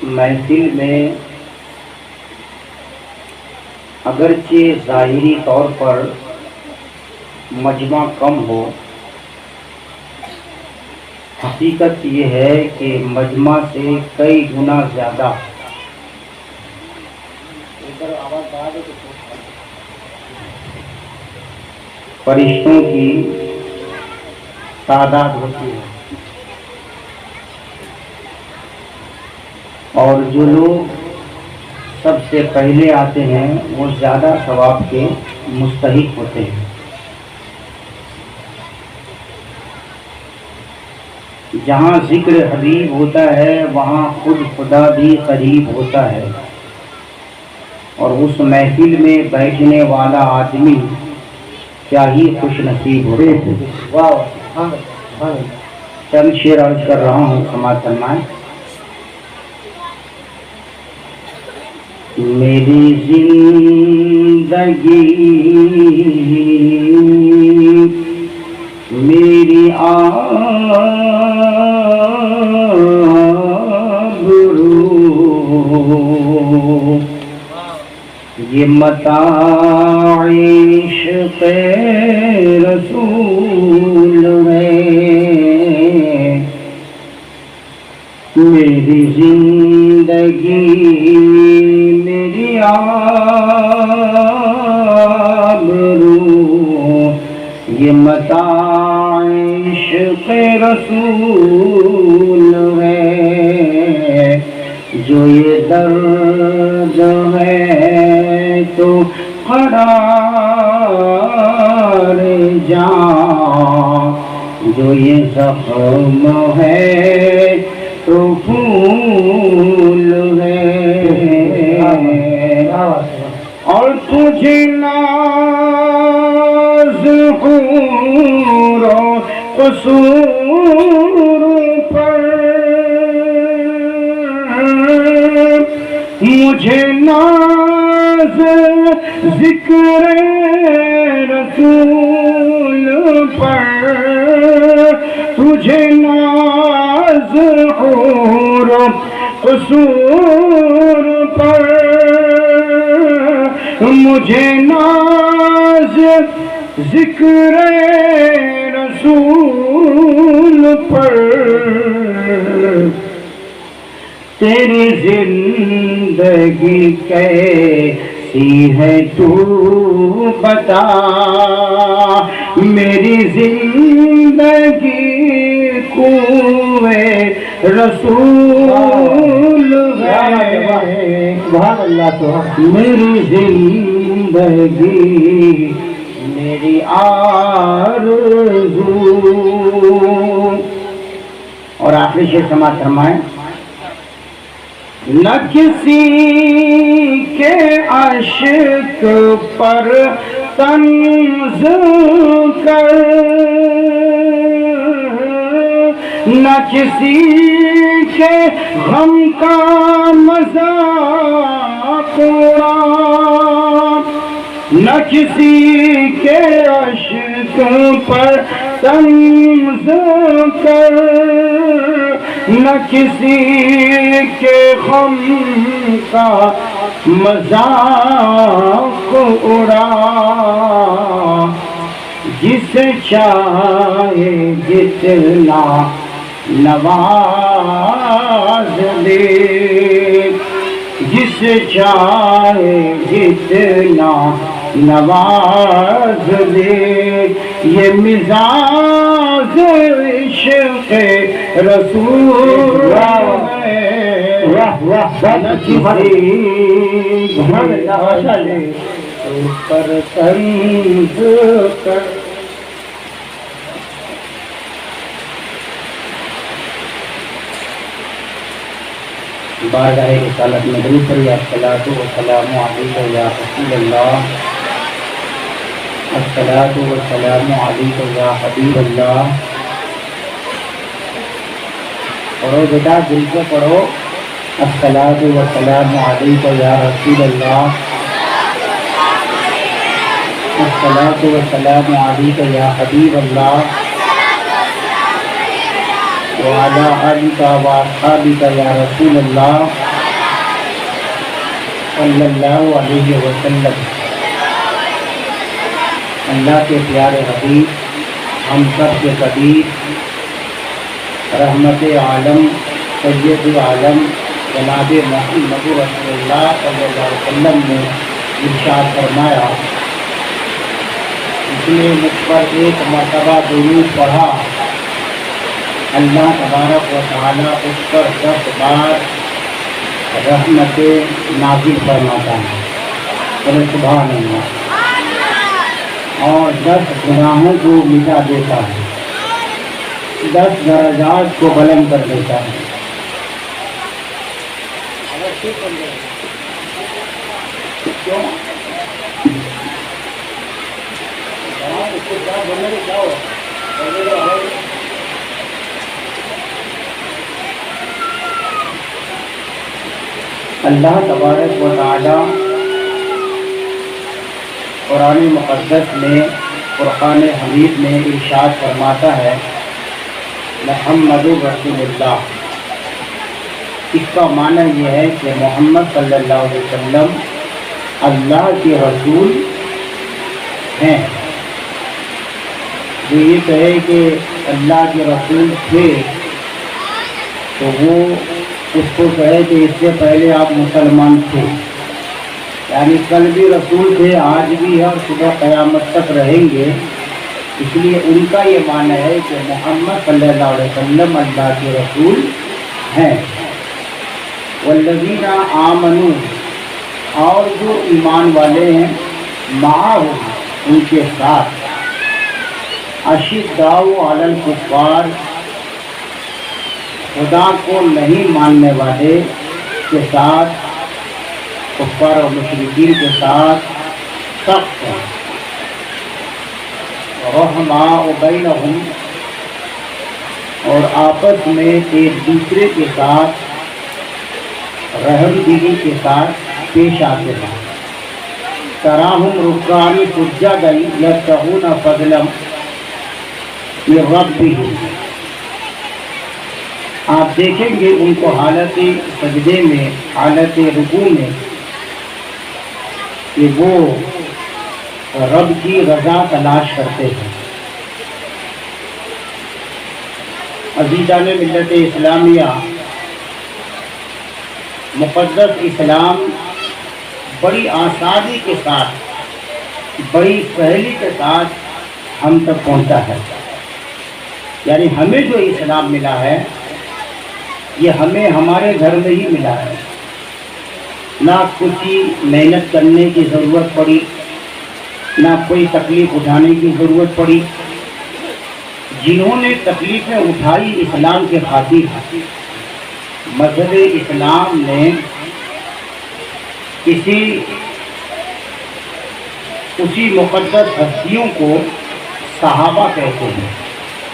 محفل میں اگرچہ ظاہری طور پر مجمع کم ہو، حقیقت یہ ہے کہ مجمع سے کئی گنا زیادہ فرشتوں کی تعداد ہوتی ہے، اور جو لوگ سب سے پہلے آتے ہیں وہ زیادہ ثواب کے مستحق ہوتے ہیں۔ جہاں ذکر حبیب ہوتا ہے وہاں خود خدا بھی قریب ہوتا ہے، اور اس محفل میں بیٹھنے والا آدمی کیا ہی خوش نصیب ہوتا ہے۔ چند شعر عرض کر رہا ہوں، سماعت فرمائیں۔ میری زندگی میری آبرو یہ متاع عشق رسول ہے، میری زندگی میری آبرو یہ متاع عشق رسول ہے، جو یہ درد ہے تو قرار جاں، جو یہ زخم ہے تو پھول ہے، اور تجھے ناز حور و قصور پر، مجھے ناز ذکر رسول پر، تجھے ناز حور و قصور پر، مجھے ناز ذکر رسول پر، تیری زندگی کیسی ہے تو بتا، میری زندگی کوئے رسول ہے، میری زندگی میری آرزو۔ اور آخری شعر سماعت فرمائیں۔ نہ کسی کے عشق پر طنز کر، نہ کسی کے غم کا مذاق اڑا، نہ کسی کے عشق پر طنز کر، نہ کسی کے غم کا مذاق اڑا، جسے چاہے جتنا نواز دے، جسے چاہے جتنا نواز دے، یہ مزاج عشق رسول ہے، پر طنز کر۔ بارگاہ رسالت میں درود پڑھیے۔ الصلاۃ والسلام علیک یا رسول اللہ، الصلاۃ والسلام علیک یا حبیب اللہ۔ پڑھو بیٹا، دل سے پڑھو، الصلاۃ والسلام علیک یا رسول اللہ، الصلاۃ والسلام علیک یا حبیب اللہ۔ وعلى آلك وأصحابك يا رسول الله صلی اللہ علیہ وسلم۔ اللہ کے پیارے حبیب، ہم سب کے قدیر، رحمت عالم، سید عالم جناب محمد رسول اللہ صلی اللہ علیہ وسلم نے ارشاد فرمایا، اس نے مجھ پر ایک مرتبہ درود پڑھا، اللہ تبارک و تعالیٰ اس پر 10 بار رحمت نازل فرماتا ہے، سبحان اللہ، اور 10 گناہوں کو مٹا دیتا ہے، 10 درجات کو بلند کر دیتا ہے۔ اللہ تبارک و تعالی قرآن مقدس میں، فرقان حمید میں ارشاد فرماتا ہے، محمد رسول اللہ۔ اس کا معنی یہ ہے کہ محمد صلی اللہ علیہ وسلم اللہ کے رسول ہیں۔ جو یہ کہے کہ اللہ کے رسول تھے تو وہ اس کو کہے کہ اس سے پہلے آپ مسلمان تھے، یعنی کل بھی رسول تھے، آج بھی ہے اور صبح قیامت تک رہیں گے۔ اس لیے ان کا یہ معنی ہے کہ محمد صلی اللہ علیہ وسلم اللہ کے رسول ہیں۔ والذین آمنوا، اور جو ایمان والے ہیں، معہ، ان کے ساتھ، اشداء علی الکفار، خدا کو نہیں ماننے والے کے ساتھ، کفار اور مشرکین کے ساتھ سخت ہے، رحماء بینہم، اور آپس میں ایک دوسرے کے ساتھ رحم دلی کے ساتھ پیش آتے ہیں۔ تراہم رکعا سجدا یبتغون فضلا من ربہم، آپ دیکھیں گے ان کو حالت سجدے میں، حالت رکوع میں، کہ وہ رب کی رضا تلاش کرتے ہیں۔ عزیزان ملت اسلامیہ، مقدس اسلام بڑی آسانی کے ساتھ، بڑی سہلی کے ساتھ ہم تک پہنچا ہے۔ یعنی ہمیں جو اسلام ملا ہے یہ ہمیں ہمارے گھر میں ہی ملا ہے، نہ کچھ محنت کرنے کی ضرورت پڑی، نہ کوئی تکلیف اٹھانے کی ضرورت پڑی۔ جنہوں نے تکلیفیں اٹھائی اسلام کے خاطر، مذہب اسلام نے اسی مقدس ہستیوں کو صحابہ کہتے ہیں۔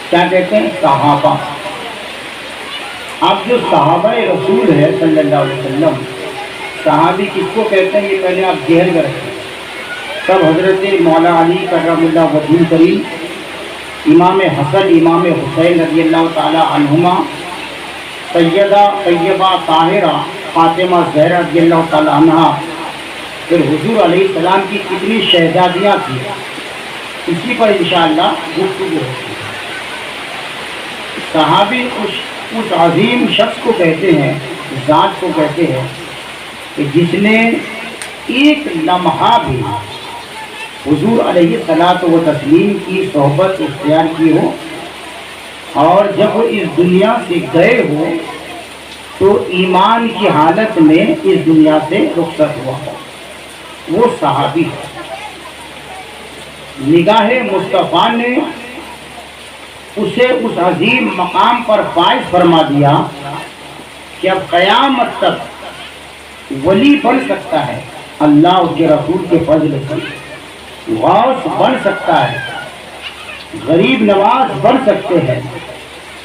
کیا کہتے ہیں؟ صحابہ۔ اب جو صحابہ رسول ہے صلی اللہ علیہ وسلم، صحابی کس کو کہتے ہیں یہ پہلے آپ ذہن میں رکھیں۔ تب حضرت مولا علی کرم اللہ وجہ کریم، امام حسن، امام حسین رضی اللہ تعالی عنہما، سیدہ طیبہ طاہرہ فاطمہ زہرا رضی اللہ تعالی عنہا، پھر حضور علیہ السلام کی کتنی شہزادیاں تھیں، اسی پر انشاءاللہ گفتگو ہوتی ہے۔ صحابی اس عظیم شخص کو کہتے ہیں، ذات کو کہتے ہیں کہ جس نے ایک لمحہ بھی حضور علیہ الصلوۃ والتسلیم کی صحبت اختیار کی ہو، اور جب وہ اس دنیا سے گئے ہو تو ایمان کی حالت میں اس دنیا سے رخصت ہوا ہو، وہ صحابی ہے۔ نگاہ مصطفیٰ نے اسے اس عظیم مقام پر فائز فرما دیا کہ اب قیامت تک ولی بن سکتا ہے اللہ اس کے رسول کے فضل سے، غوث بن سکتا ہے، غریب نواز بن سکتے ہیں،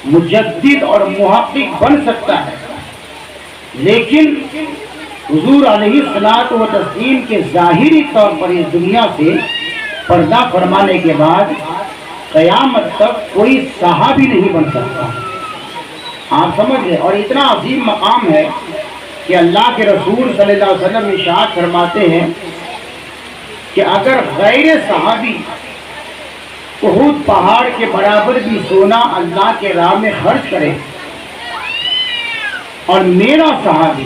مجدد اور محقق بن سکتا ہے۔ لیکن حضور علیہ الصلوۃ والتسلیم کے ظاہری طور پر اس دنیا سے پردہ فرمانے کے بعد قیامت تک کوئی صحابی نہیں بن سکتا۔ آپ سمجھ لیں. اور اتنا عظیم مقام ہے کہ اللہ کے رسول صلی اللہ علیہ وسلم ارشاد فرماتے ہیں کہ اگر غیر صحابی احد پہاڑ کے برابر بھی سونا اللہ کے راہ میں خرچ کرے اور میرا صحابی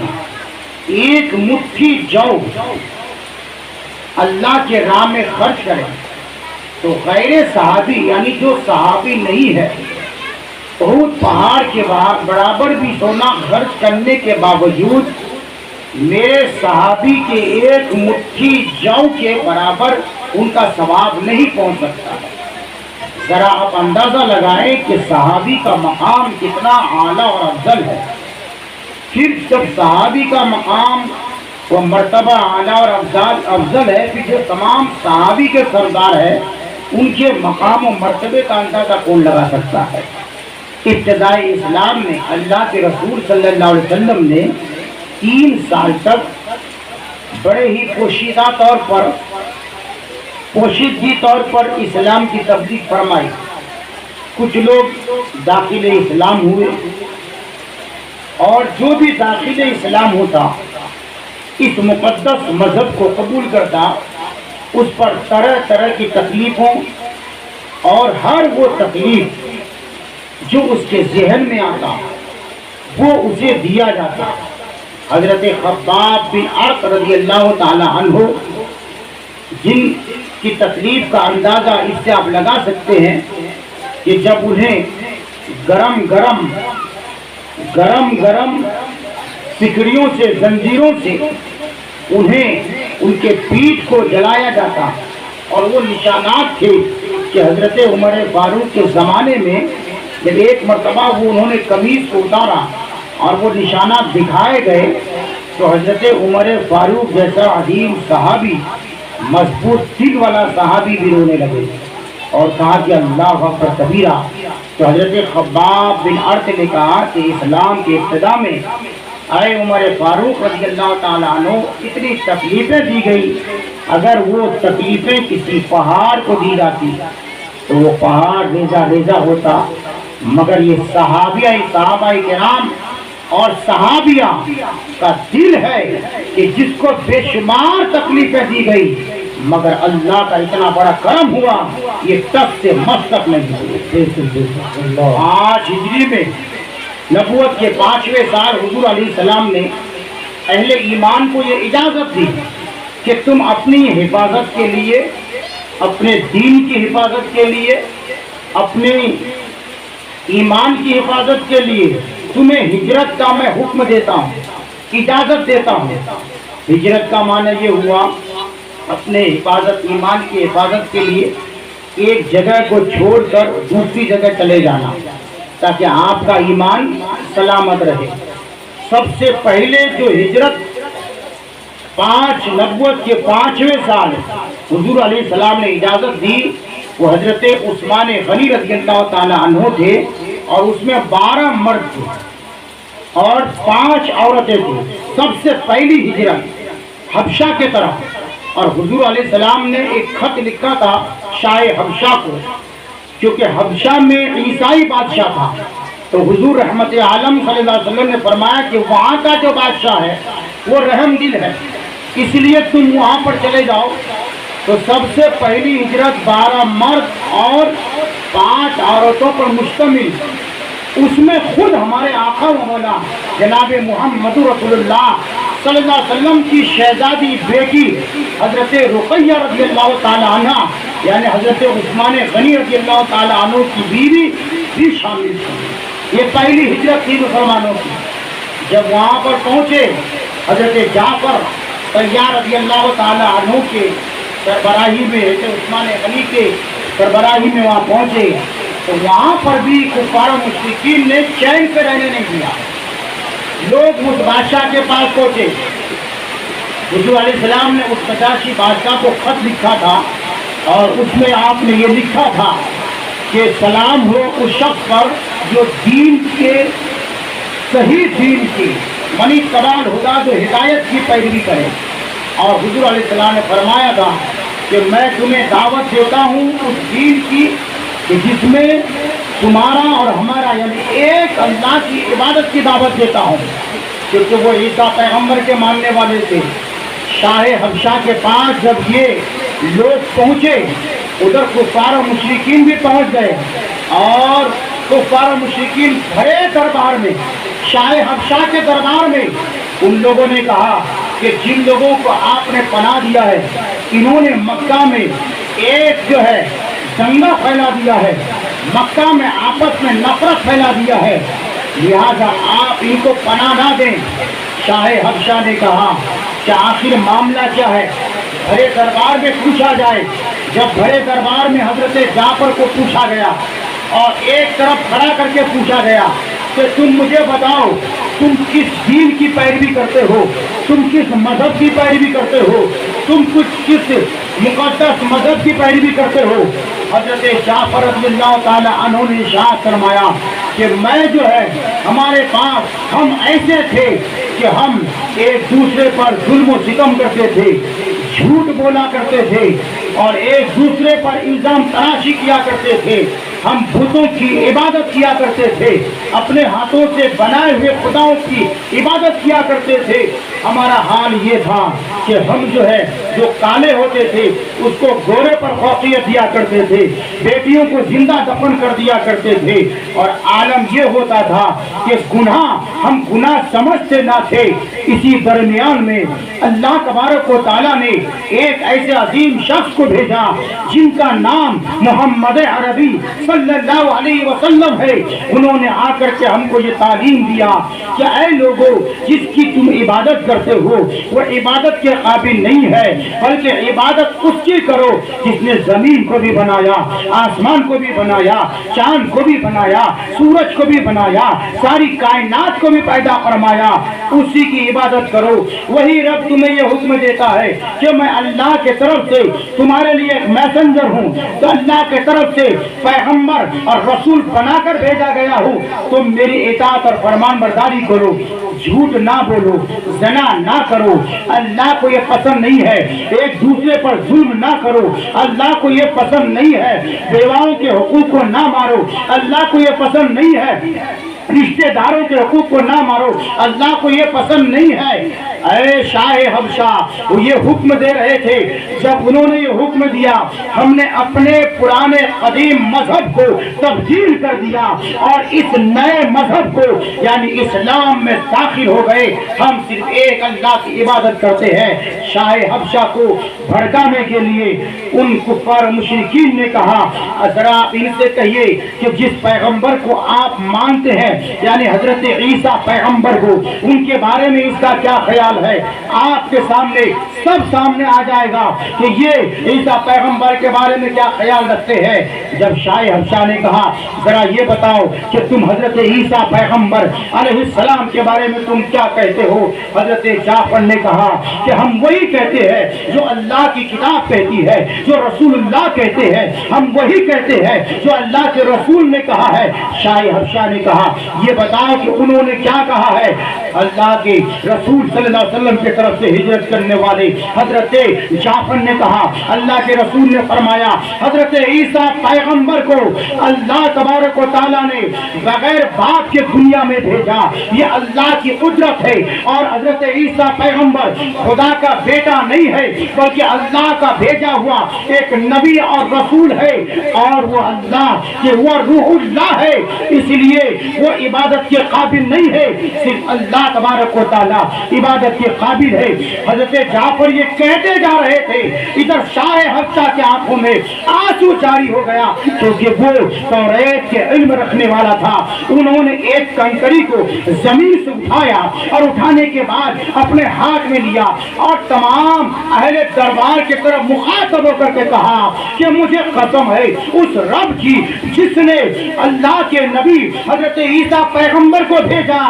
ایک مٹھی جو اللہ کے راہ میں خرچ کرے تو غیر صحابی یعنی جو صحابی نہیں ہے احد پہاڑ کے برابر بھی سونا خرچ کرنے کے باوجود میرے صحابی کے ایک مٹھی جو کے برابر ان کا ثواب نہیں پہنچ سکتا. ذرا آپ اندازہ لگائیں کہ صحابی کا مقام کتنا اعلیٰ اور افضل ہے. پھر جب صحابی کا مقام وہ مرتبہ اعلیٰ اور افضل ہے، پھر جو تمام صحابی کے سردار ہیں ان کے مقام و مرتبے کا اندازہ کون لگا سکتا ہے. ابتدائی اسلام میں اللہ کے رسول صلی اللہ علیہ وسلم نے 3 سال تک بڑے ہی پوشیدگی طور پر اسلام کی تبلیغ فرمائی. کچھ لوگ داخل اسلام ہوئے اور جو بھی داخل اسلام ہوتا اس مقدس مذہب کو قبول کرتا اس پر طرح طرح کی تکلیفوں اور ہر وہ تکلیف جو اس کے ذہن میں آتا وہ اسے دیا جاتا. حضرت خباب بن ارط رضی اللہ تعالی عنہ جن کی تکلیف کا اندازہ اس سے آپ لگا سکتے ہیں کہ جب انہیں گرم گرم سکڑیوں سے زنجیروں سے انہیں ان کے پیٹھ کو جلایا جاتا اور وہ نشانات تھے کہ حضرت عمر فاروق کے زمانے میں جب ایک مرتبہ وہ انہوں نے قمیص کو اتارا اور وہ نشانات دکھائے گئے تو حضرت عمر فاروق جیسا عظیم صحابی مضبوط دل والا صحابی بھی رونے لگے اور کہا کہ اللہ اکبر کبیرہ. تو حضرت خباب بن ارط نے کہا کہ اسلام کے ابتدا میں اے عمر فاروق رضی اللہ تعالیٰ عنہ اتنی تکلیفیں دی گئی، اگر وہ تکلیفیں کسی پہاڑ کو دی جاتی تو وہ پہاڑ ریزہ ہوتا، مگر یہ صحابہ کرام اور صحابیہ کا دل ہے کہ جس کو بے شمار تکلیفیں دی گئی مگر اللہ کا اتنا بڑا کرم ہوا یہ تک سے مستق نہیں ہوئے. آج ہجری میں نبوت کے 5ویں سال حضور علیہ السلام نے اہل ایمان کو یہ اجازت دی کہ تم اپنی حفاظت کے لیے، اپنے دین کی حفاظت کے لیے، اپنے ایمان کی حفاظت کے لیے تمہیں ہجرت کا میں حکم دیتا ہوں، اجازت دیتا ہوں. ہجرت کا معنی یہ ہوا اپنے ایمان کی حفاظت کے لیے ایک جگہ کو چھوڑ کر دوسری جگہ چلے جانا تاکہ آپ کا ایمان سلامت رہے. سب سے پہلے جو ہجرت نبوت کے 5ویں سال حضور علیہ السلام نے اجازت دی وہ حضرت عثمان غنی رضی اللہ تعالی عنہ تھے اور اس میں 12 مرد تھے اور 5 عورتیں تھیں. سب سے پہلی ہجرت حبشہ کے طرف، اور حضور علیہ السلام نے ایک خط لکھا تھا شاہ حبشہ کو، کیونکہ حبشہ میں عیسائی بادشاہ تھا تو حضور رحمت عالم صلی اللہ علیہ وسلم نے فرمایا کہ وہاں کا جو بادشاہ ہے وہ رحم دل ہے، اس لیے تم وہاں پر چلے جاؤ. تو سب سے پہلی ہجرت 12 مرد اور 5 عورتوں پر مشتمل، اس میں خود ہمارے آقا و مولا جناب محمد رسول اللہ صلی اللہ علیہ وسلم کی شہزادی بیٹی حضرت رقیہ رضی اللہ تعالی عنہ یعنی حضرت عثمان غنی رضی اللہ تعالی عنہ کی بیوی بھی شامل تھی. یہ پہلی ہجرت تھی مسلمانوں کی. جب وہاں پر پہنچے حضرت جعفر طیار رضی اللہ تعالی عنہ کے سربراہی میں، حضرت عثمان غنی کے سربراہی میں وہاں پہنچے تو وہاں پر بھی کفار و مشرکین نے چین سے رہنے نہیں دیا. لوگ اس بادشاہ کے پاس پہنچے. حضور علیہ السلام نے اس نجاشی بادشاہ کو خط لکھا تھا اور اس میں آپ نے یہ لکھا تھا کہ سلام ہو اس شخص پر جو دین کے صحیح دین کی منی قبال ہدا جو ہدایت کی پیروی کرے. اور حضور علیہ السلام نے فرمایا تھا کہ میں تمہیں دعوت دیتا ہوں اس دین کی کہ جس میں تمہارا اور ہمارا یعنی ایک اللہ کی عبادت کی دعوت دیتا ہوں، کیونکہ وہ عیسیٰ پیغمبر کے ماننے والے تھے۔ شاہ حبشہ کے پاس جب یہ لوگ پہنچے، ادھر کفار و مشرکین بھی پہنچ گئے، اور کفار و مشرکین بھرے دربار میں، شاہ حبشہ کے دربار میں ان لوگوں نے کہا کہ جن لوگوں کو آپ نے پناہ دیا ہے، انہوں نے مکہ میں ایک جو ہے دنگا پھیلا دیا ہے، مکہ میں آپس میں نفرت پھیلا دیا ہے، لہذا آپ ان کو پناہ نہ دیں۔ شاہ حبشہ نے کہا کہ آخر معاملہ کیا ہے؟ بھرے دربار میں پوچھا جائے۔ جب بھرے دربار میں حضرت جعفر کو پوچھا گیا اور ایک طرف کھڑا کر کے پوچھا گیا کہ تم مجھے بتاؤ تم کس دین کی پیروی کرتے ہو، تم کس مذہب کی پیروی کرتے ہو، تم کس مقدس مذہب کی پیروی کرتے ہو؟ حضرت جعفر رضی اللہ تعالی عنہ نے ارشاد فرمایا کہ میں جو ہے ہمارے پاس ہم ایسے تھے کہ ہم ایک دوسرے پر ظلم و ستم کرتے تھے، جھوٹ بولا کرتے تھے اور ایک دوسرے پر الزام تراشی کیا کرتے تھے، ہم بتوں کی عبادت کیا کرتے تھے، اپنے ہاتھوں سے بنائے ہوئے خداؤں کی عبادت کیا کرتے تھے۔ ہمارا حال یہ تھا کہ ہم جو ہے جو کالے ہوتے تھے اس کو گورے پر فوقیت دیا کرتے تھے، بیٹیوں کو زندہ دفن کر دیا کرتے تھے، اور عالم یہ ہوتا تھا کہ گناہ ہم گناہ سمجھتے نہ تھے۔ اسی درمیان میں اللہ تبارک و تعالیٰ نے ایک ایسے عظیم شخص کو بھیجا جن کا نام محمد عربی صلی اللہ علیہ وسلم ہے۔ انہوں نے آ کر کے ہم کو یہ تعلیم دیا کہ اے لوگوں، جس کی تم عبادت کرتے ہو وہ عبادت کے قابل نہیں ہے، بلکہ عبادت اس کی کرو جس نے زمین کو بھی بنایا، آسمان کو بھی بنایا، چاند کو بھی بنایا، سورج کو بھی بنایا، ساری کائنات کو بھی پیدا فرمایا، اسی کی عبادت کرو۔ وہی رب تمہیں یہ حکم دیتا ہے کہ میں اللہ کے طرف سے تمہارے لیے ایک میسنجر ہوں، تو اللہ کے طرف سے پیغمبر اور رسول بنا کر بھیجا گیا ہوں، تم میری اطاعت اور فرمان برداری کرو، جھوٹ نہ بولو، زنا نہ کرو، اللہ کو یہ پسند نہیں ہے، ایک دوسرے پر ظلم نہ کرو، اللہ کو یہ پسند نہیں ہے، بیواؤں کے حقوق کو نہ مارو، اللہ کو یہ پسند نہیں ہے، رشتہ داروں کے حقوق کو نہ مارو، اللہ کو یہ پسند نہیں ہے۔ اے شاہ حبشہ، وہ یہ حکم دے رہے تھے، جب انہوں نے یہ حکم دیا ہم نے اپنے پرانے قدیم مذہب کو تبدیل کر دیا اور اس نئے مذہب کو یعنی اسلام میں داخل ہو گئے، ہم صرف ایک اللہ کی عبادت کرتے ہیں۔ شاہ حبشہ کو بھڑکانے کے لیے ان کفار مشرکین نے کہا ذرا ان سے کہیے کہ جس پیغمبر کو آپ مانتے ہیں یعنی حضرت عیسیٰ پیغمبر کو، ان کے بارے میں اس کا کیا خیال ہے؟ آپ کے سامنے سب سامنے آ جائے گا کہ یہ عیسیٰ پیغمبر کے بارے میں کیا خیال رکھتے ہیں۔ جب شاہ حبشہ نے کہا ذرا یہ بتاؤ کہ تم حضرت عیسیٰ پیغمبر علیہ السلام کے بارے میں تم کیا کہتے ہو؟ حضرت جعفر نے کہا کہ ہم وہی کہتے ہیں جو اللہ کی کتاب کہتی ہے، جو رسول اللہ کہتے ہیں، ہم وہی کہتے ہیں جو اللہ کے رسول نے کہا ہے۔ شاہ حبشہ نے کہا یہ بتاؤ کہ انہوں نے کیا کہا ہے؟ اللہ کے رسول صلی اللہ علیہ وسلم کی طرف سے ہجرت کرنے والے حضرت جعفر نے کہا اللہ کے رسول نے فرمایا حضرت عیسیٰ پیغمبر کو اللہ تبارک و تعالیٰ نے بغیر باپ کے دنیا میں بھیجا، یہ اللہ کی قدرت ہے، اور حضرت عیسیٰ پیغمبر خدا کا بیٹا نہیں ہے بلکہ اللہ کا بھیجا ہوا ایک نبی اور رسول ہے، اور وہ اللہ کہ وہ روح اللہ ہے، اس لیے وہ عبادت کے قابل نہیں ہے، صرف اللہ تبارک و تعالیٰ عبادت کے قابل ہے۔ حضرت جعفر یہ کہتے جا رہے تھے، ادھر شاہ حبشہ کے آنکھوں میں آنسو جاری ہو گیا کیونکہ وہ توریت کے علم رکھنے والا تھا۔ انہوں نے ایک کنکری کو زمین سے اٹھایا اور اٹھانے کے بعد اپنے ہاتھ میں لیا اور تمام اہل دربار کی طرف مخاطب ہو کر کے کہا کہ مجھے قسم ہے اس رب کی جس نے اللہ کے نبی حضرت عیسیٰ پیغمبر کو بھیجا،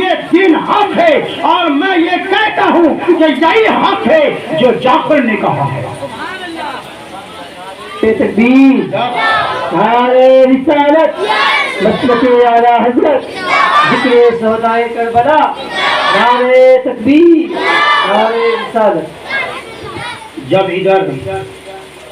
یہ دین حق ہے، اور میں یہ کہتا ہوں کہ یہی حق ہے جو جعفر نے کہا ہے۔ تکبیر، نعرہ رسالت، مسلک اعلی حضرت، ذکر شہدائے کربلا، نعرہ تکبیر، نعرہ رسالت۔ جب ادھر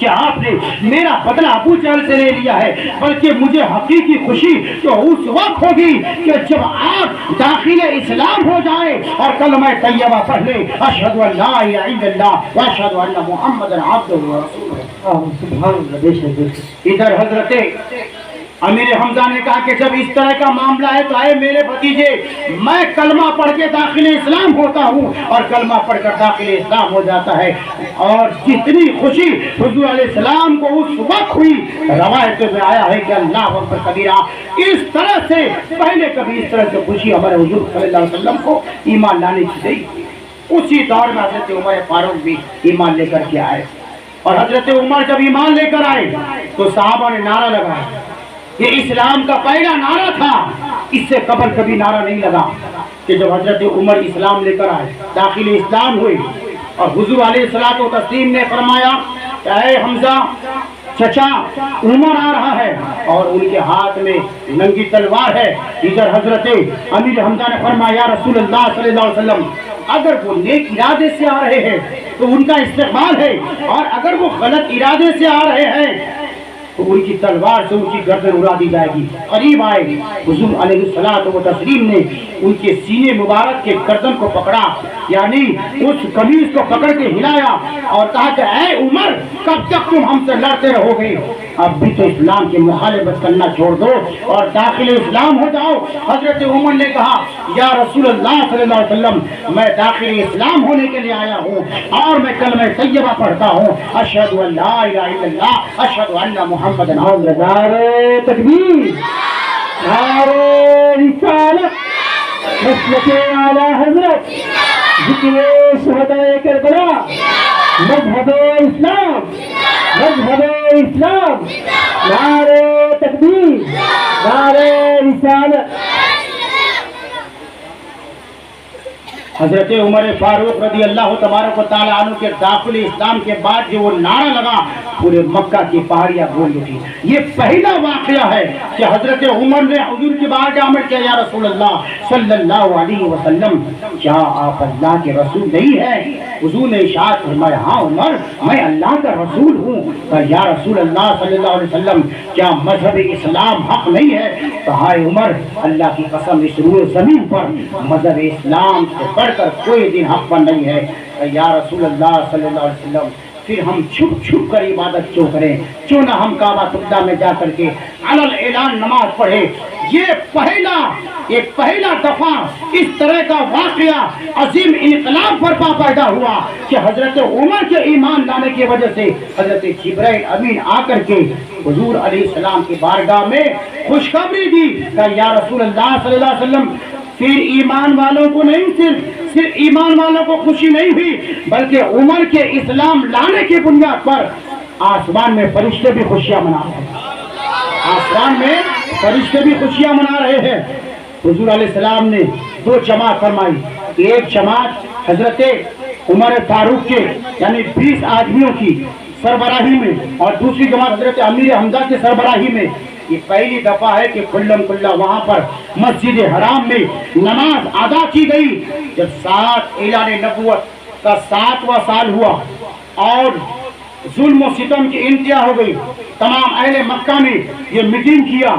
کہ آپ نے میرا بدلہ ابو جہل سے لے لیا ہے، بلکہ مجھے حقیقی خوشی تو اس وقت ہوگی کہ جب آپ داخل اسلام ہو جائے اور کلمہ طیبہ پڑھ لے، اشہد ان لا الہ الا اللہ واشہد ان محمد عبدہ ورسولہ۔ سبحان اللہ، بے شک۔ ادھر حضرت امیر حمزہ نے کہا کہ جب اس طرح کا معاملہ ہے تو اے میرے بھتیجے، میں کلمہ پڑھ کے داخل اسلام ہوتا ہوں اور کلمہ پڑھ کر داخل اسلام ہو جاتا ہے، اور جتنی خوشی حضور علیہ السلام کو اس وقت ہوئی، روایتوں میں آیا ہے کہ اللہ اکبر کبیرہ، اس طرح سے پہلے کبھی اس طرح سے خوشی ہمارے حضور صلی اللہ علیہ وسلم کو ایمان لانے کی گئی۔ اسی دور میں حضرت عمر فاروق بھی ایمان لے کر کے آئے، اور حضرت عمر جب ایمان لے کر آئے تو صحابہ نے نعرہ لگایا، یہ اسلام کا پہلا نعرہ تھا، اس سے قبل کبھی نعرہ نہیں لگا کہ جب حضرت عمر اسلام لے کر آئے، داخل اسلام ہوئے، اور حضور علیہ الصلوۃ والتسلیم نے فرمایا کہ اے حمزہ چچا عمر آ رہا ہے، اور ان کے ہاتھ میں ننگی تلوار ہے۔ ادھر حضرت امیر حمزہ نے فرمایا یا رسول اللہ صلی اللہ علیہ وسلم، اگر وہ نیک ارادے سے آ رہے ہیں تو ان کا استقبال ہے، اور اگر وہ غلط ارادے سے آ رہے ہیں تو ان کی تلوار سے ان کی گردن اڑا دی جائے گی۔ قریب آئے، حضور علیہ الصلوۃ والتسلیم نے ان کے سینے مبارک کے گردن کو پکڑا، یعنی اس قمیض کو پکڑ کے ہلایا اور کہا کہ اے عمر، کب تک تم ہم سے لڑتے رہو گے؟ اب بھی تو اسلام کی مخالفت کرنا چھوڑ دو اور داخل اسلام ہو جاؤ۔ حضرت عمر نے کہا یا رسول اللہ صلی اللہ علیہ وسلم، میں داخل اسلام ہونے کے لیے آیا ہوں اور میں کلمہ طیبہ پڑھتا ہوں، اشہد ان لا الہ الا اللہ اشہد ان محمد عبدہ۔ نعرہ تکبیر، نعرہ رسالت، مسلک اعلی حضرت، ذکر شہدائے کربلا، مذہب اسلام، مذہب اسلام، نعرہ تکبیر، نعرہ رسالت۔ حضرت عمر فاروق رضی اللہ تبارک و تعالیٰ عنہ کے داخل اسلام کے بعد جو وہ نعرہ لگا، پورے مکہ کی پہاڑیاں گونج اٹھی۔ یہ پہلا واقعہ ہے کہ حضرت عمر نے حضور کی بارگاہ میں کیا یا رسول اللہ صلی اللہ علیہ وسلم، کیا آپ اللہ کے رسول نہیں ہیں؟ حضور نے ارشاد فرمایا ہاں عمر، میں اللہ کا رسول ہوں۔ یا رسول اللہ صلی اللہ علیہ وسلم، کیا مذہب اسلام حق نہیں ہے؟ کہا عمر، اللہ کی قسم اس روئے زمین پر مذہب اسلام سے بڑھ کر کوئی دن حق پر نہیں ہے۔ یا رسول اللہ صلی اللہ علیہ وسلم، پھر ہم چھپ چھپ کر عبادت کیوں کریں؟ کیوں نہ ہم کعبہ تبدہ میں جا کر کے علل اعلان نماز پڑھے؟ یہ پہلا دفعہ اس طرح کا واقعہ عظیم انقلاب برپا پیدا ہوا کہ حضرت عمر کے ایمان لانے کی وجہ سے حضرت جبرائیل امین آ کر کے حضور علیہ السلام کی بارگاہ میں خوشخبری دی کہ یا رسول اللہ صلی اللہ علیہ وسلم، پھر ایمان والوں کو نہیں، صرف ایمان والوں کو خوشی نہیں ہوئی، بلکہ عمر کے اسلام لانے کی بنیاد پر آسمان میں فرشتے بھی خوشیاں منا رہے ہیں، آسمان میں فرشتے بھی خوشیاں منا رہے ہیں۔ حضور علیہ السلام نے دو جماعت فرمائی، ایک جماعت حضرت عمر فاروق کے یعنی 20 آدمیوں کی سربراہی میں، اور دوسری جماعت حضرت امیر حمزہ کے سربراہی میں۔ یہ پہلی دفعہ ہے کہ کھلم کھلا وہاں پر مسجد حرام میں نماز ادا کی گئی، جب 7 اعلان نبوت کا 7واں سال ہوا اور ظلم و ستم کی انتہا ہو گئی۔ تمام اہل مکہ نے یہ میٹنگ کیا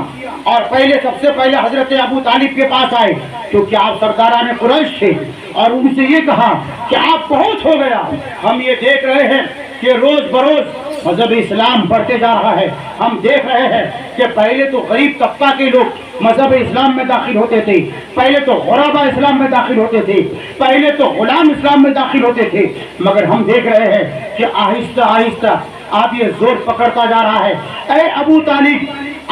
اور سب سے پہلے حضرت ابو طالب کے پاس آئے، کیونکہ آپ سرداران قریش تھے، اور ان سے یہ کہا کہ آپ بہت ہو گیا، ہم یہ دیکھ رہے ہیں کہ روز بروز مذہب اسلام بڑھتے جا رہا ہے۔ ہم دیکھ رہے ہیں کہ پہلے تو غریب طبقہ کے لوگ مذہب اسلام میں داخل ہوتے تھے، پہلے تو غربا اسلام میں داخل ہوتے تھے، پہلے تو غلام اسلام میں داخل ہوتے تھے، مگر ہم دیکھ رہے ہیں کہ آہستہ آہستہ آپ یہ زور پکڑتا جا رہا ہے۔ اے ابو طالب،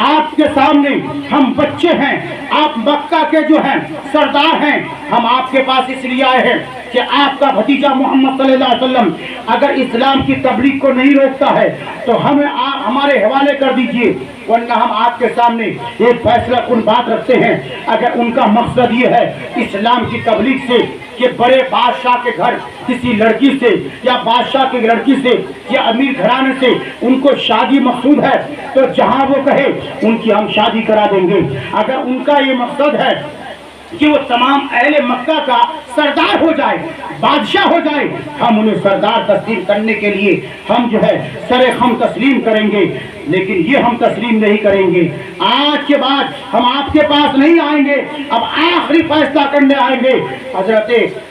آپ کے سامنے ہم بچے ہیں، آپ مکہ کے جو ہیں سردار ہیں، ہم آپ کے پاس اس لیے آئے ہیں کہ آپ کا بھتیجا محمد صلی اللہ علیہ وسلم اگر اسلام کی تبلیغ کو نہیں روکتا ہے تو ہمیں آپ ہمارے حوالے کر دیجئے، ورنہ ہم آپ کے سامنے ایک فیصلہ کن بات رکھتے ہیں۔ اگر ان کا مقصد یہ ہے اسلام کی تبلیغ سے کہ بڑے بادشاہ کے گھر کسی لڑکی سے یا بادشاہ کی لڑکی سے یا امیر گھرانے سے ان کو شادی مقصود ہے، تو جہاں وہ کہے ان کی ہم شادی کرا دیں گے۔ اگر ان کا یہ مقصد ہے کہ وہ تمام اہل مکہ کا سردار ہو جائے, بادشاہ ہو جائے, ہم انہیں سردار تسلیم کرنے کے لیے ہم جو ہے سر خم تسلیم کریں گے, لیکن یہ ہم تسلیم نہیں کریں گے. آج کے بعد ہم آپ کے پاس نہیں آئیں گے, اب آخری فیصلہ کرنے آئیں گے.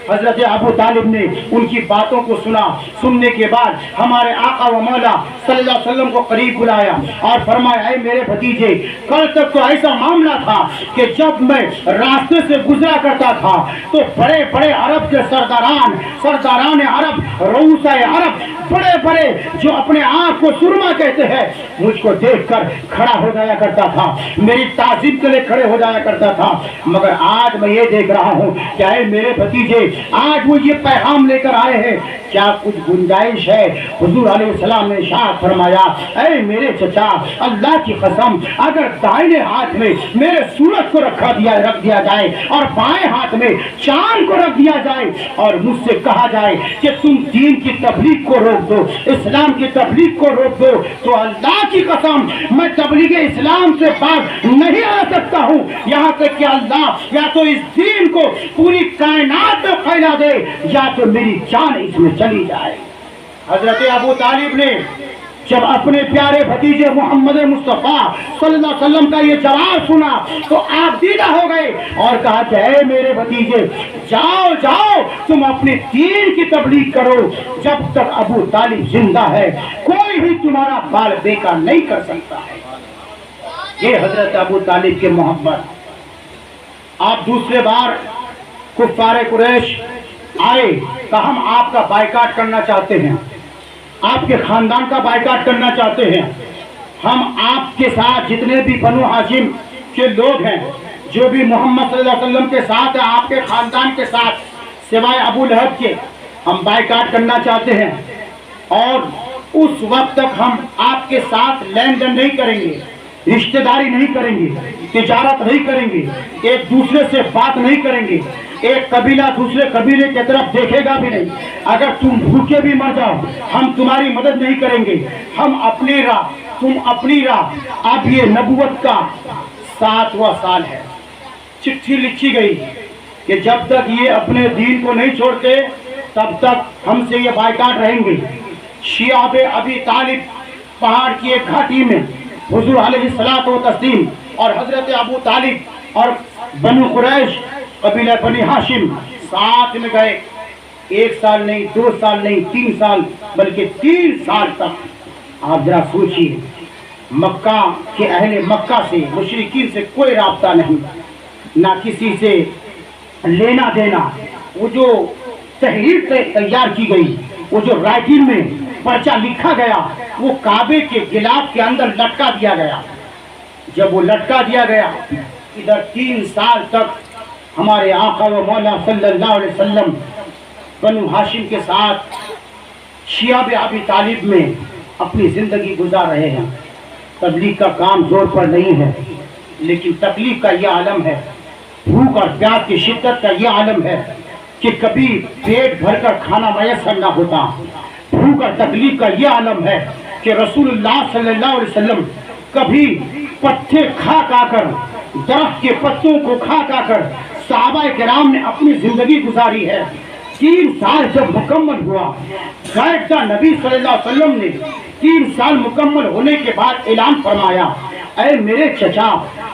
حضرت ابو طالب نے ان کی باتوں کو سنا. سننے کے بعد ہمارے آقا و مولا صلی اللہ علیہ وسلم کو قریب بلایا اور فرمایا, اے میرے بھتیجے, کل تک تو ایسا معاملہ تھا کہ جب میں راستے سے گزرا کرتا تھا تو بڑے بڑے عرب کے سرداران عرب, رؤساء عرب, بڑے بڑے جو اپنے آپ کو سرما کہتے ہیں, مجھ کو دیکھ کر کھڑا ہو جایا کرتا تھا, میری تعظیم کے لیے کھڑے ہو جایا کرتا تھا. مگر آج میں یہ دیکھ رہا ہوں کہ اے میرے بھتیجے, آج وہ یہ پیغام لے کر آئے ہیں, کیا کچھ گنجائش ہے؟ حضور علیہ السلام نے ارشاد فرمایا, اے میرے چچا, اللہ کی قسم, اگر دائیں ہاتھ میں میرے سورج کو رکھ دیا جائے اور بائیں ہاتھ میں چاند کو رکھ دیا جائے اور مجھ سے کہا جائے کہ تم دین کی تبلیغ کو روک دو, اسلام کی تبلیغ کو روک دو, تو اللہ کی قسم میں تبلیغ اسلام سے باز نہیں آ سکتا ہوں, یہاں تک کہ اللہ یا تو اس دین کو پوری کائنات میں پھیلا دے یا تو میری جان اس میں چلی جائے. حضرت ابو طالب نے جب اپنے پیارے بھتیجے محمد مصطفیٰ صلی اللہ علیہ وسلم کا یہ جواب سنا تو آپ دیدہ ہو گئے اور کہا کہ اے میرے بھتیجے, جاؤ جاؤ, تم اپنے دین کی تبلیغ کرو, جب تک ابو طالب زندہ ہے کوئی بھی تمہارا بال بیکار نہیں کر سکتا ہے. یہ حضرت ابو طالب کے محبت. آپ دوسرے بار کفار قریش آئے کہ ہم آپ کا بائیکاٹ کرنا چاہتے ہیں, آپ کے خاندان کا بائیکاٹ کرنا چاہتے ہیں, ہم آپ کے ساتھ جتنے بھی بنو ہاشم کے لوگ ہیں, جو بھی محمد صلی اللہ علیہ وسلم کے ساتھ ہیں, آپ کے خاندان کے ساتھ سوائے ابو لہب کے, ہم بائیکاٹ کرنا چاہتے ہیں, اور اس وقت تک ہم آپ کے ساتھ لین دین نہیں کریں گے, رشتہ داری نہیں کریں گے, تجارت نہیں کریں گے, ایک دوسرے سے بات نہیں کریں گے, ایک قبیلہ دوسرے قبیلے کی طرف دیکھے گا بھی نہیں, اگر تم بھوکے بھی مر جاؤ ہم تمہاری مدد نہیں کریں گے, ہم اپنی راہ تم اپنی راہ. اب یہ نبوت کا 7واں سال ہے. چٹھی لکھی گئی کہ جب تک یہ اپنے دین کو نہیں چھوڑتے تب تک ہم سے یہ بائیکاٹ رہیں گے. شیعہ ابی طالب پہاڑ کی ایک گھاٹی میں حضور علیہ الصلوۃ والتسلیم اور حضرت ابو طالب اور بنو قریش قبیلہ بنی ہاشم ساتھ میں گئے. 1 سال نہیں, 2 سال نہیں, 3 سال, بلکہ 3 سال تک. آپ ذرا سوچیے, مکہ کے اہل مکہ سے, مشرکین سے کوئی رابطہ نہیں, نہ کسی سے لینا دینا. وہ جو تحریر تیار کی گئی, وہ جو رائٹنگ میں پرچہ لکھا گیا, وہ کعبے کے غلاف کے اندر لٹکا دیا گیا. جب وہ لٹکا دیا گیا, ادھر 3 سال تک ہمارے آقا و مولا صلی اللہ علیہ وسلم بنو ہاشم کے ساتھ شیعہ ابی طالب میں اپنی زندگی گزار رہے ہیں. تبلیغ کا کام زور پر نہیں ہے, لیکن تبلیغ کا یہ عالم ہے, بھوک اور پیاس کی شدت کا یہ عالم ہے کہ کبھی پیٹ بھر کر کھانا میسر نہ ہوتا. بھوک اور تکلیف کا یہ عالم ہے کہ رسول اللہ صلی اللہ علیہ وسلم کبھی پتے کھا کر, درخت کے پتوں کو کھا کر صحابہ کرام نے اپنی زندگی گزاری ہے. 3 سال جب مکمل ہوا, قائدہ نبی صلی اللہ علیہ وسلم نے 3 سال مکمل ہونے کے بعد اعلان فرمایا, اے میرے چچا,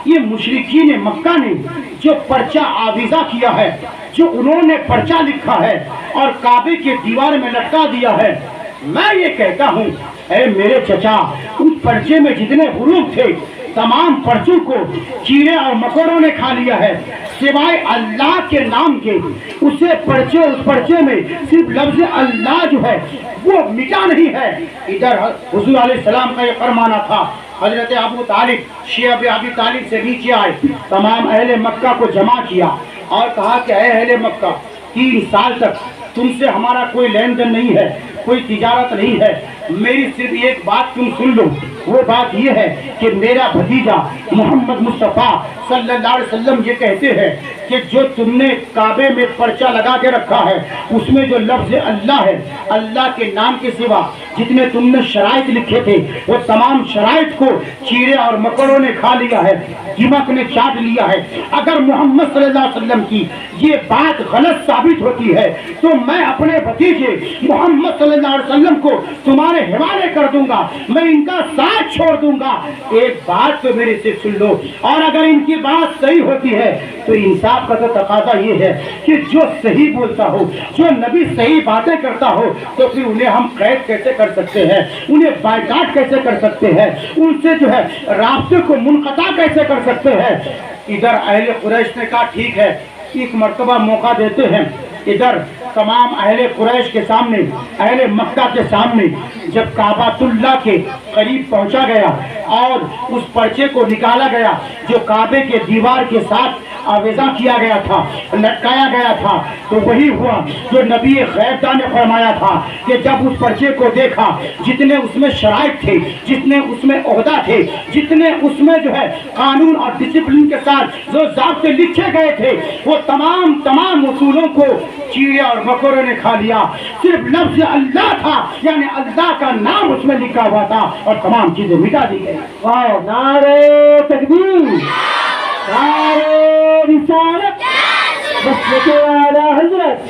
یہ مشرکین مکہ نے جو پرچہ آویزہ کیا ہے, جو انہوں نے پرچہ لکھا ہے اور کعبے کے دیوار میں لٹکا دیا ہے, میں یہ کہتا ہوں اے میرے چچا, اس پرچے میں جتنے حروف تھے تمام پرچوں کو کیڑے اور مکوڑوں نے کھا لیا ہے, سوائے اللہ کے نام کے. اس پرچے میں صرف لفظ اللہ جو ہے وہ مٹا نہیں ہے. ادھر حضور علیہ السلام کا یہ فرمانا تھا. حضرت ابو طالب شیعہ ابی طالب سے نیچے آئے, تمام اہل مکہ کو جمع کیا اور کہا کہ اے اہل مکہ, 3 سال تک تم سے ہمارا کوئی لین دین نہیں ہے, کوئی تجارت نہیں ہے, میری صرف ایک بات تم سن لو. وہ بات یہ ہے کہ میرا بھتیجا محمد مصطفیٰ صلی اللہ علیہ وسلم یہ کہتے ہیں کہ جو تم نے کعبے میں پرچہ لگا کے رکھا ہے اس میں جو لفظ اللہ ہے، اللہ کے نام کے سوا جتنے تم نے شرائط لکھے تھے وہ تمام شرائط کو چیڑے اور مکڑوں نے کھا لیا ہے، دیمک نے چاٹ لیا ہے۔ اگر محمد صلی اللہ علیہ وسلم کی یہ بات غلط ثابت ہوتی ہے تو میں اپنے بھتیجے محمد صلی اللہ علیہ وسلم کو تمہارے حوالے کر دوں گا، میں ان کا ساتھ چھوڑ دوں گا۔ ایک بات تو میرے سے سن لو، اور اگر ان کی بات صحیح ہوتی ہے تو انصاف کا تو تقاضا یہ ہے کہ جو صحیح بولتا ہو، جو نبی صحیح باتیں کرتا ہو، تو پھر انہیں ہم قید کیسے کر سکتے ہیں، انہیں بائیکاٹ کیسے کر سکتے ہیں، ان سے جو ہے رابطے کو منقطع کیسے کر سکتے ہیں۔ ادھر اہل قریش نے کہا ٹھیک ہے، ایک مرتبہ موقع دیتے ہیں۔ ادھر تمام اہل قریش کے سامنے، اہل مکہ کے سامنے جب کعبۃ اللہ کے قریب پہنچا گیا اور اس پرچے کو نکالا گیا جو کعبے کے دیوار کے ساتھ آویزاں کیا گیا تھا، لٹکایا گیا تھا، تو وہی ہوا جو نبی غیبدہ نے فرمایا تھا کہ جب اس پرچے کو دیکھا، جتنے اس میں شرائط تھے، جتنے اس میں عہدہ تھے، جتنے اس میں جو ہے قانون اور ڈسپلن کے ساتھ جو ضابطے لکھے گئے تھے، وہ تمام اصولوں کو چیڑے اور مکڑوں نے کھا لیا۔ صرف لفظ اللہ تھا، یعنی اللہ کا نام اس میں لکھا ہوا تھا، اور تمام چیزیں مٹا دی گئی۔ واہ، نعرہ تکبیر، نعرہ رسالت، مسلک اعلی حضرت،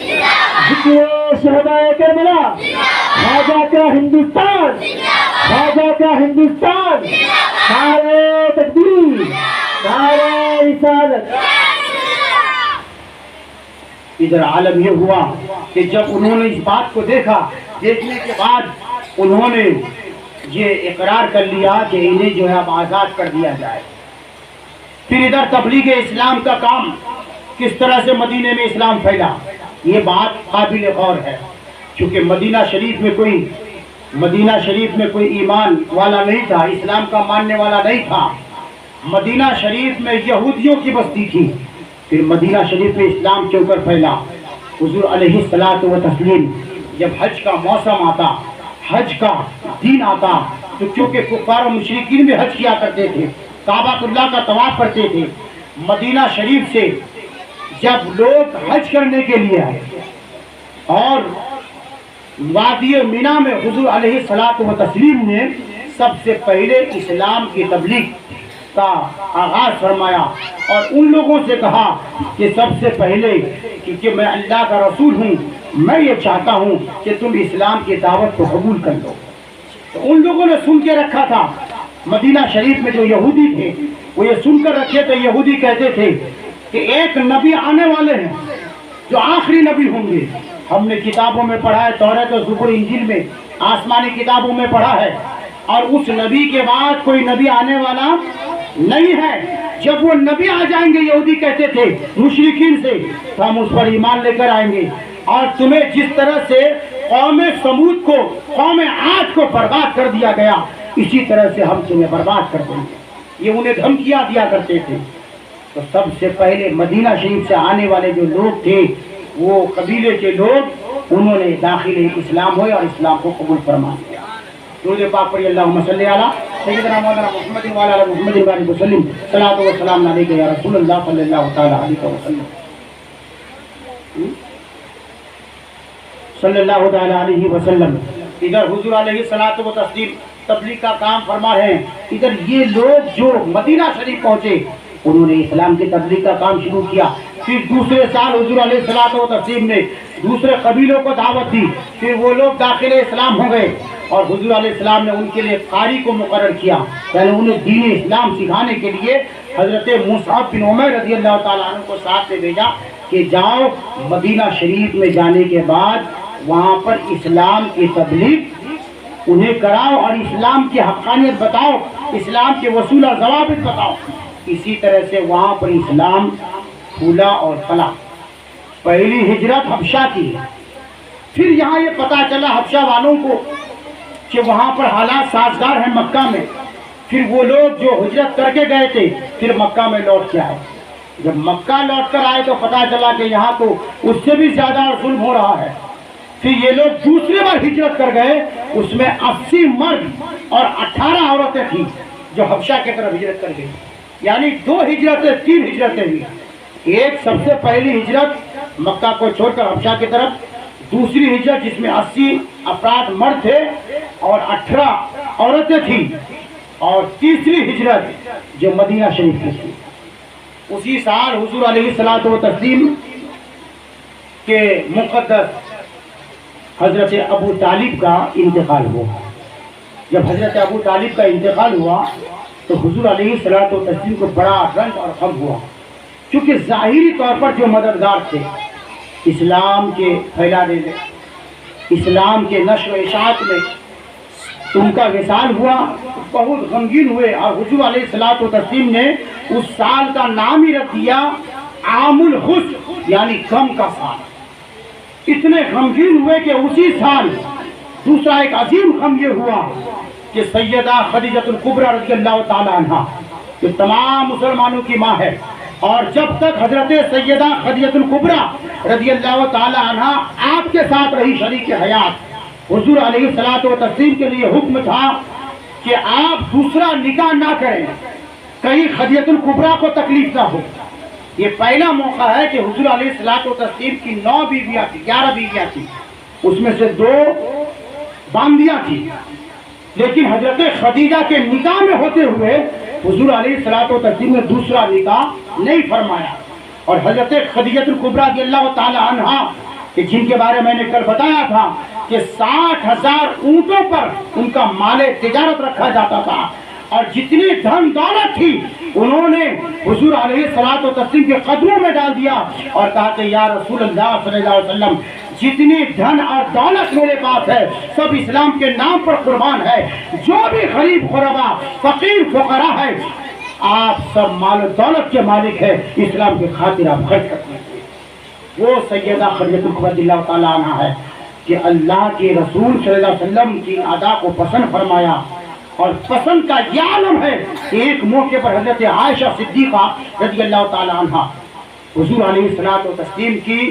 ذکر شہدائے کربلا، خواجہ کا ہندوستان، خواجہ کا ہندوستان، نعرہ تکبیر، نعرہ رسالت۔ ادھر عالم یہ ہوا کہ جب انہوں نے اس بات کو دیکھا، دیکھنے کے بعد انہوں نے یہ اقرار کر لیا کہ انہیں جو ہے اب آزاد کر دیا جائے۔ پھر ادھر تبلیغ اسلام کا کام کس طرح سے مدینے میں اسلام پھیلا، یہ بات قابل غور ہے۔ چونکہ مدینہ شریف میں کوئی ایمان والا نہیں تھا، اسلام کا ماننے والا نہیں تھا۔ مدینہ شریف میں یہودیوں کی بستی تھی۔ پھر مدینہ شریف میں اسلام کے اوپر پھیلا۔ حضور علیہ الصلوۃ والتسلیم جب حج کا موسم آتا، حج کا دن آتا، تو کیونکہ کفار و مشرکین بھی حج کیا کرتے تھے، کعبۃ اللہ کا طواف کرتے تھے، مدینہ شریف سے جب لوگ حج کرنے کے لیے آئے اور وادی مینا میں حضور علیہ الصلوۃ والتسلیم نے سب سے پہلے اسلام کی تبلیغ کا آغاز فرمایا اور ان لوگوں سے کہا کہ سب سے پہلے کیونکہ میں اللہ کا رسول ہوں، میں یہ چاہتا ہوں کہ تم اسلام کی دعوت کو قبول کر لو۔ تو ان لوگوں نے سن کے رکھا تھا، مدینہ شریف میں جو یہودی تھے وہ یہ سن کر رکھے تھے، یہودی کہتے تھے کہ ایک نبی آنے والے ہیں جو آخری نبی ہوں گے۔ ہم نے کتابوں میں پڑھا ہے، توریت اور زبور انجیل میں، آسمانی کتابوں میں پڑھا ہے، اور اس نبی کے بعد کوئی نبی آنے والا نہیں ہے۔ جب وہ نبی آ جائیں گے، یہودی کہتے تھے مشرکین سے، تو ہم اس پر ایمان لے کر آئیں گے، اور تمہیں جس طرح سے قوم سمود کو، قوم عاد کو برباد کر دیا گیا، اسی طرح سے ہم تمہیں برباد کر دیں گے۔ یہ انہیں دھمکیاں دیا کرتے تھے۔ تو سب سے پہلے مدینہ شریف سے آنے والے جو لوگ تھے، وہ قبیلے کے لوگ، انہوں نے داخل اسلام ہوئے اور اسلام کو قبول فرما لیا۔ درود پاک پڑھی، اللہم صلی علی سیدنا مولانا محمد وعلی آل محمد وبارک وسلم، صلاۃ و سلام علیک یا رسول اللہ صلی اللہ تعالی علیہ وسلم، صلی اللہ تعالی علیہ وسلم۔ ادھر حضور علیہ الصلوۃ والتسلیم تبلیغ کا کام فرما رہے ہیں، ادھر یہ لوگ جو مدینہ شریف پہنچے انہوں نے اسلام کی تبلیغ کا کام شروع کیا۔ پھر دوسرے سال حضور علیہ الصلوۃ والتسلیم نے دوسرے قبیلوں کو دعوت دی، پھر وہ لوگ داخل اسلام ہو گئے، اور حضور علیہ السلام نے ان کے لیے قاری کو مقرر کیا، یعنی انہیں دین اسلام سکھانے کے لیے حضرت مصعب بن عمیر رضی اللہ تعالیٰ عنہ کو ساتھ میں بھیجا کہ جاؤ مدینہ شریف میں جانے کے بعد وہاں پر اسلام کی تبلیغ انہیں کراؤ اور اسلام کی حقانیت بتاؤ، اسلام کے وصول اور ضوابط بتاؤ۔ اسی طرح سے وہاں پر اسلام پھولا اور پھلا۔ پہلی ہجرت حبشہ کی، پھر یہاں یہ پتہ چلا حبشہ والوں کو کہ وہاں پر حالات سازگار ہیں مکہ میں، پھر وہ لوگ جو ہجرت کر کے گئے تھے پھر مکہ میں لوٹ کے آئے۔ جب مکہ لوٹ کر آئے تو پتہ چلا کہ یہاں تو اس سے بھی زیادہ ظلم ہو رہا ہے، پھر یہ لوگ دوسری بار ہجرت کر گئے، اس میں 80 مرد اور 18 عورتیں تھیں جو حبشہ کی طرف ہجرت کر گئی، یعنی 2 ہجرتیں 3 ہجرتیں ہوئی۔ ایک سب سے پہلی ہجرت مکہ کو چھوڑ کر حبشہ کی طرف، دوسری ہجرت جس میں 80 افراد مرد تھے اور 18 عورتیں تھیں، اور تیسری ہجرت جو مدینہ شریف کی تھی۔ اسی سال حضور علیہ الصلوۃ والتسلیم کے مقدس حضرت ابو طالب کا انتقال ہوا۔ جب حضرت ابو طالب کا انتقال ہوا تو حضور علیہ الصلوۃ والتسلیم کو بڑا رنج اور غم ہوا، کیونکہ ظاہری طور پر جو مددگار تھے اسلام کے پھیلانے میں، اسلام کے نشر و اشاعت میں، ان کا وصال ہوا، بہت غمگین ہوئے، اور حضور علیہ الصلوۃ والتسلیم نے اس سال کا نام ہی رکھ دیا عام الحزن، یعنی غم کا سال۔ اتنے غمگین ہوئے کہ اسی سال دوسرا ایک عظیم غم یہ ہوا کہ سیدہ خدیجہ الکبریٰ رضی اللہ تعالی عنہ جو تمام مسلمانوں کی ماں ہے، اور جب تک حضرت سیدہ خدیجہ الکبریٰ رضی اللہ تعالی عنہ آپ کے ساتھ رہی شریک حیات، حضور علیہ الصلوۃ والتسلیم کے لیے حکم تھا کہ آپ دوسرا نکاح نہ کریں، کہیں خدیجہ الکبریٰ کو تکلیف نہ ہو۔ یہ پہلا موقع ہے کہ حضور علیہ الصلوۃ والتسلیم کی 9 بیویاں تھیں، 11 بیویاں تھیں، اس میں سے 2 باندیاں تھیں، لیکن حضرت خدیجہ کے نکاح میں ہوتے ہوئے حضور علیہ الصلوۃ والتسلیم نے دوسرا نکاح نہیں فرمایا۔ اور حضرت خدیجہ الکبریٰ رضی اللہ تعالی عنہا کہ جن کے بارے میں نے کل بتایا تھا کہ 60,000 اونٹوں پر ان کا مال تجارت رکھا جاتا تھا، اور جتنی دھن دولت تھی انہوں نے حضور علیہ الصلوۃ والتسلیم کے قدموں میں ڈال دیا اور کہا کہ یا رسول اللہ صلی اللہ علیہ وسلم، جتنی دھن اور دولت میرے پاس ہے سب اسلام کے نام پر قربان ہے، جو بھی غریب غربا فقیر فقراء ہے آپ سب مال و دولت کے مالک ہے، اسلام کی خاطر آپ خرچ کرتے ہیں۔ وہ سیدہ خدیجہ الکبریٰ رضی اللہ تعالی عنہا ہے کہ اللہ کے رسول صلی اللہ علیہ وسلم کی ادا کو پسند فرمایا، اور پسند کا یہ عالم ہے کہ ایک موقع پر حضرت عائشہ صدیقہ رضی اللہ تعالی عنہا حضور علیہ الصلوۃ والتسلیم کی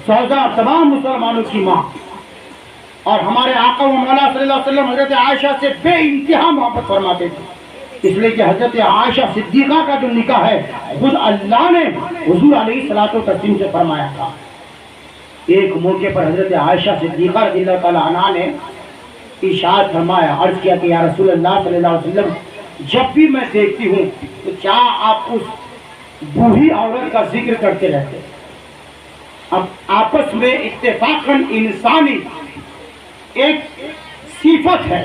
زوجہ، تمام مسلمانوں کی ماں، اور ہمارے آقا و مولا صلی اللہ علیہ وسلم حضرت عائشہ سے بے انتہا محبت فرماتے تھے، اس لیے کہ حضرت عائشہ صدیقہ کا جو نکاح ہے خود اللہ نے حضور علیہ الصلوۃ والتسلیم سے فرمایا تھا۔ ایک موقع پر حضرت عائشہ صدیقہ رضی اللہ تعالی عنہا نے ارشاد فرمایا، عرض کیا کہ یا رسول اللہ صلی اللہ علیہ وسلم، جب بھی میں دیکھتی ہوں تو کیا آپ اس بوڑھی عورت کا ذکر کرتے رہتے؟ اب آپس میں اتفاقاً انسانی ایک صفت ہے،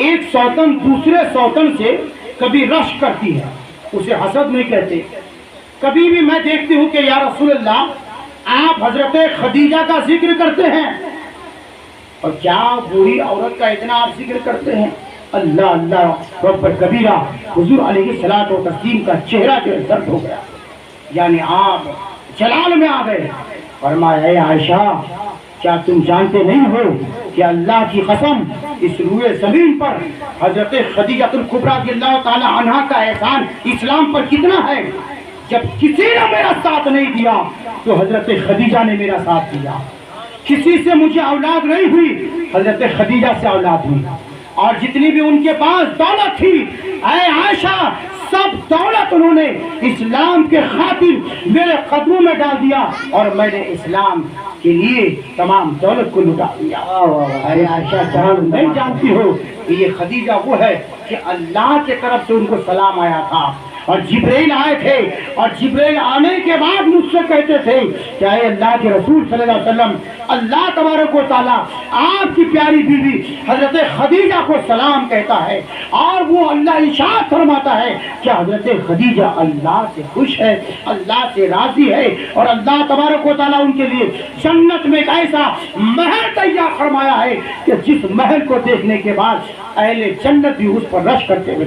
ایک سوتن دوسرے سوتن سے کبھی رشک کرتی ہے، اسے حسد نہیں کہتے۔ کبھی بھی میں دیکھتی ہوں کہ یا رسول اللہ آپ حضرت خدیجہ کا ذکر کرتے ہیں، اور کیا بوڑھی عورت کا اتنا آپ ذکر کرتے ہیں؟ اللہ اللہ رب کبیرہ، حضور علیہ الصلوۃ والتسلیم کا چہرہ جو زرد ہو گیا، یعنی آپ جلال میں آ گئے۔ فرمایا اے عائشہ، کیا تم جانتے نہیں ہو کہ اللہ کی قسم اس روئے زمین پر حضرت خدیجہ الکبریٰ رضی اللہ تعالی عنہا کا احسان اسلام پر کتنا ہے؟ جب کسی نے میرا ساتھ نہیں دیا تو حضرت خدیجہ نے میرا ساتھ دیا، کسی سے مجھے اولاد نہیں ہوئی، حضرت خدیجہ سے اولاد ہوئی، اور جتنی بھی ان کے پاس دولت تھی اے عائشہ سب دولت انہوں نے اسلام کے خاطر میرے قدموں میں ڈال دیا، اور میں نے اسلام کے لیے تمام دولت کو لٹا دیا۔ ارے عائشہ جان نہیں جانتی ہو کہ یہ خدیجہ وہ ہے کہ اللہ کے طرف سے ان کو سلام آیا تھا، اور جبرائیل آئے تھے، اور جبرائیل آنے کے بعد مجھ سے کہتے تھے کہ اے اللہ کے رسول صلی اللہ علیہ وسلم، اللہ تبارک و تعالیٰ آپ کی پیاری بیوی حضرت خدیجہ کو سلام کہتا ہے، اور وہ اللہ ارشاد فرماتا ہے کہ حضرت خدیجہ اللہ سے خوش ہے، اللہ سے راضی ہے، اور اللہ تبارک و تعالیٰ ان کے لیے جنت میں ایک ایسا محل تیار فرمایا ہے کہ جس محل کو دیکھنے کے بعد اہل جنت بھی اس پر رش کرتے ہوئے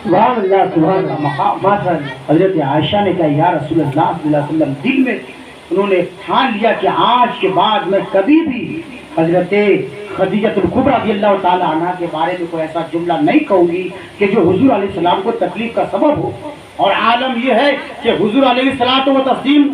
سبحان اللہ سبحان اللہ۔ حضرت عائشہ نے کہا یا رسول اللہ صلی اللہ علیہ وسلم، دل میں انہوں نے ٹھان لیا کہ آج کے بعد میں کبھی بھی حضرت خدیجہ الکبریٰ رضی اللہ تعالی عنہا کے بارے میں کوئی ایسا جملہ نہیں کہوں گی کہ جو حضور علیہ السلام کو تکلیف کا سبب ہو۔ اور عالم یہ ہے کہ حضور علیہ الصلوۃ والتسلیم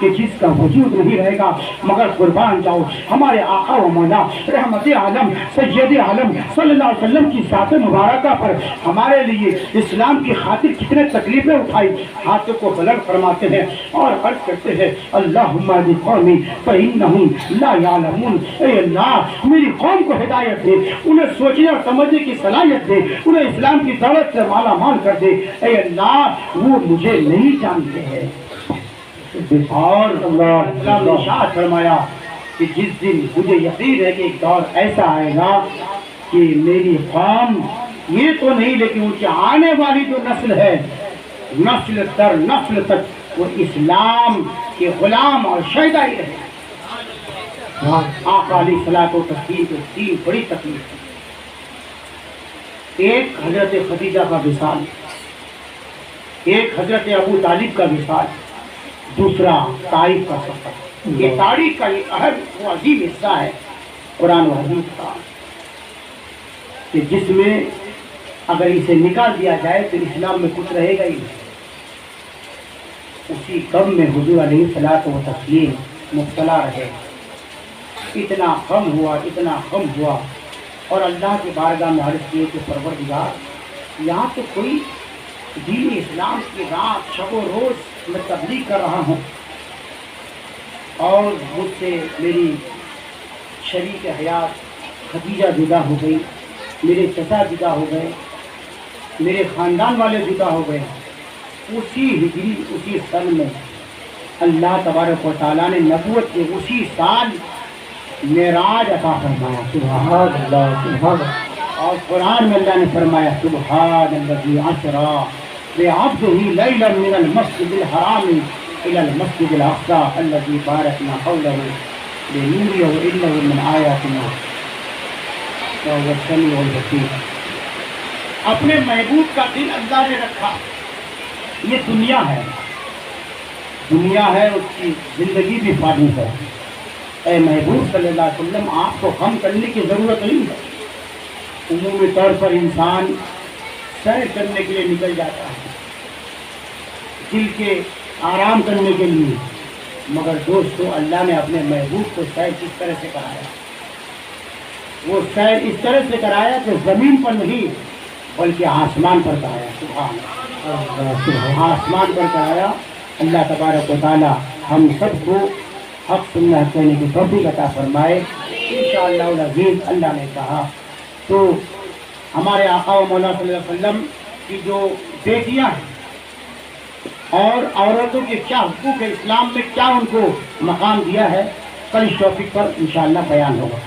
کہ جس کا وجود نہیں رہے گا، مگر قربان جاؤ ہمارے آقا و مولا رحمت عالم سید عالم صلی اللہ علیہ وسلم کی ذات مبارکہ پر ہمارے لیے اسلام کی خاطر کتنے تکلیفیں اٹھائی، ہاتھوں کو بلند فرماتے ہیں اور عرض کرتے ہیں اللہم اہد قومی فإنہم لا یعلمون، اے اللہ میری قوم کو ہدایت دے، انہیں سوچنے اور سمجھنے کی صلاحیت دے، انہیں اسلام کی دولت سے مالا مال کر دے، اے اللہ وہ مجھے نہیں جانتے ہیں۔ اور اللہ نے ارشاد فرمایا کہ جس دن مجھے یقین ہے کہ ایک دور ایسا آئے گا کہ میری قوم یہ تو نہیں لیکن ان کی آنے والی جو نسل ہے، نسل در نسل تک وہ اسلام کے غلام اور شہدا ہی رہے۔ آقا علیہ الصلوۃ والتسلیم کو تین بڑی تکلیف تھی، ایک حضرت خدیجہ کا وصال، ایک حضرت ابو طالب کا وصال، دوسرا طائف کا سفر۔ یہ تاریخ کا ایک اہم و عظیم حصہ ہے قرآن و حدیث کا، کہ جس میں اگر اسے نکال دیا جائے تو اسلام میں کچھ رہے گا ہی نہیں۔ اسی غم میں حضور علیہ الصلوۃ والتسلیم مبتلا رہے، اتنا غم ہوا اور اللہ کے بارگاہ میں عرض کیے کہ پروردگار یہاں تو کوئی دین اسلام کی رات شب و روز میں تبلیغ کر رہا ہوں اور مجھ سے میری شریک حیات خدیجہ جدا ہو گئی، میرے چچا جدا ہو گئے، میرے خاندان والے جدا ہو گئے۔ اسی ہجری اسی سن میں اللہ تبارک و تعالیٰ نے نبوت کے اسی سال معراج عطا فرمایا، سبحان اللہ سبحان اللہ۔ اور قرآن میں اللہ نے فرمایا سبحان الذی اسریٰ بعبدہ لیلا من المسجد الحرام الی المسجد الاقصی الذی بارکنا حولہ لنریہ انہ من آیاتنا وہو السمیع البصیر۔ اپنے محبوب کا دل اللہ نے رکھا، یہ دنیا ہے، اس کی زندگی بھی فانی ہے۔ اے محبوب صلی اللہ علیہ وسلم آپ کو غم کرنے کی ضرورت نہیں ہے، عمومی طور پر انسان سیر کرنے کے لیے نکل جاتا ہے، دل کے آرام کرنے کے لیے، مگر دوستو اللہ نے اپنے محبوب کو سیر کس طرح سے کرایا؟ وہ سیر اس طرح سے کرایا کہ زمین پر نہیں بلکہ آسمان پر کرایا، سبحان اللہ، آسمان پر کرایا۔ اللہ تبارک و تعالی ہم سب کو حق سننا کہنے کی توفیق عطا فرمائے انشاءاللہ العزیز۔ اللہ نے کہا تو ہمارے آقا و مولا صلی اللہ علیہ وسلم کی جو بیٹیاں ہیں اور عورتوں کے کیا حقوق ہے، اسلام میں کیا ان کو مقام دیا ہے، کل اس ٹاپک پر انشاءاللہ بیان ہوگا۔